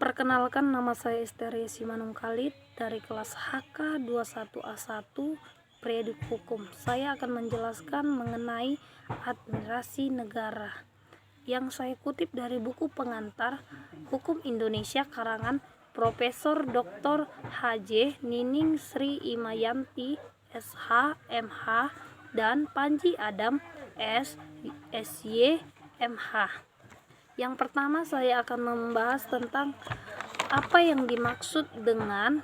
Perkenalkan, nama saya Esteria Simanung Khalid dari kelas HK 21A1 Priedik Hukum. Saya akan menjelaskan mengenai administrasi negara yang saya kutip dari buku pengantar Hukum Indonesia karangan Profesor Dr. H.J. Nining Sri Imayanti SH MH dan Panji Adam SY MH. Yang pertama, saya akan membahas tentang apa yang dimaksud dengan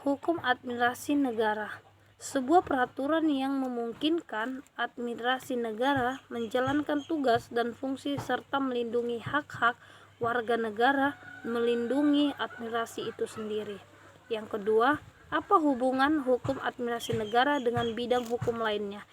hukum administrasi negara. Sebuah peraturan yang memungkinkan administrasi negara menjalankan tugas dan fungsi serta melindungi hak-hak warga negara, melindungi administrasi itu sendiri. Yang kedua, apa hubungan hukum administrasi negara dengan bidang hukum lainnya?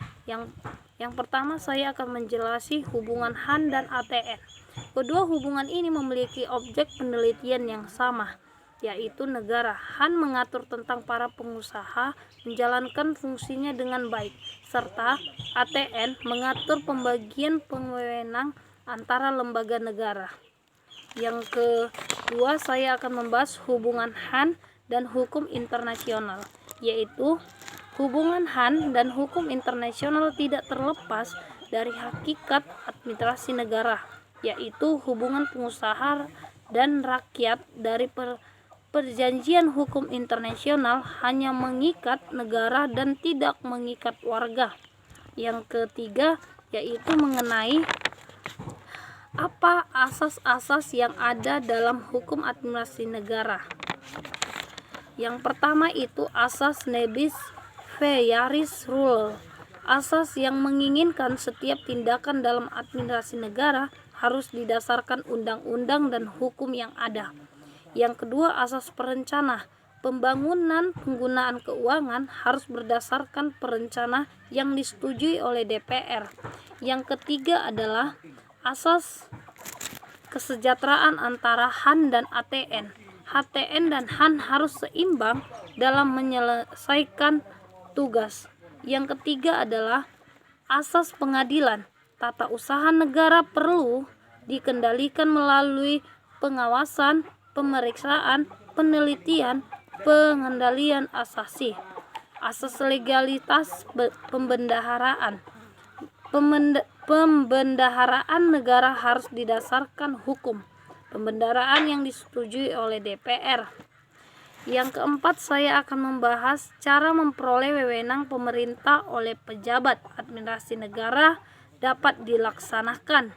Yang pertama, saya akan menjelaskan hubungan HAN dan ATN. Kedua hubungan ini memiliki objek penelitian yang sama, yaitu negara. HAN mengatur tentang para pengusaha menjalankan fungsinya dengan baik, serta ATN mengatur pembagian wewenang antara lembaga negara. Yang kedua, saya akan membahas hubungan HAN dan hukum internasional, yaitu hubungan HAN dan hukum internasional tidak terlepas dari hakikat administrasi negara, yaitu hubungan pengusaha dan rakyat. Dari perjanjian hukum internasional hanya mengikat negara dan tidak mengikat warga. Yang ketiga, yaitu mengenai apa asas-asas yang ada dalam hukum administrasi negara. Yang pertama itu asas nebis feyaris rule, asas yang menginginkan setiap tindakan dalam administrasi negara harus didasarkan undang-undang dan hukum yang ada. Yang kedua, asas perencana, pembangunan penggunaan keuangan harus berdasarkan perencana yang disetujui oleh DPR. Yang ketiga adalah asas kesejahteraan antara HAN dan ATN. HTN dan HAN harus seimbang dalam menyelesaikan tugas. Yang ketiga adalah asas pengadilan. Tata usaha negara perlu dikendalikan melalui pengawasan, pemeriksaan, penelitian, pengendalian asasi. Asas legalitas pembendaharaan. Pembendaharaan negara harus didasarkan hukum. Pembendaharaan yang disetujui oleh DPR. Yang keempat, saya akan membahas cara memperoleh wewenang pemerintah oleh pejabat administrasi negara dapat dilaksanakan,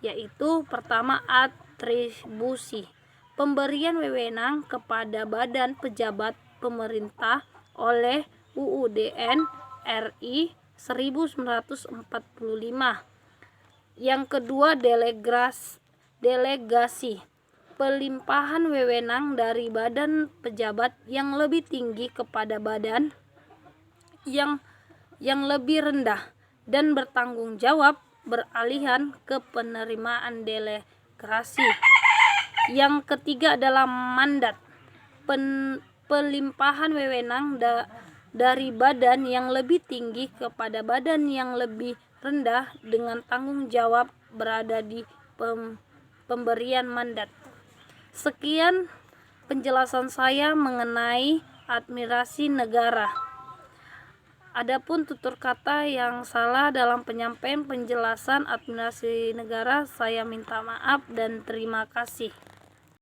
yaitu pertama, atribusi, pemberian wewenang kepada badan pejabat pemerintah oleh UUD RI 1945. Yang kedua, delegasi, pelimpahan wewenang dari badan pejabat yang lebih tinggi kepada badan yang lebih rendah dan bertanggung jawab beralihan ke penerimaan delegasi. Yang ketiga adalah mandat, pelimpahan wewenang dari badan yang lebih tinggi kepada badan yang lebih rendah dengan tanggung jawab berada di pemberian mandat. Sekian penjelasan saya mengenai administrasi negara. Adapun tutur kata yang salah dalam penyampaian penjelasan administrasi negara, saya minta maaf dan terima kasih.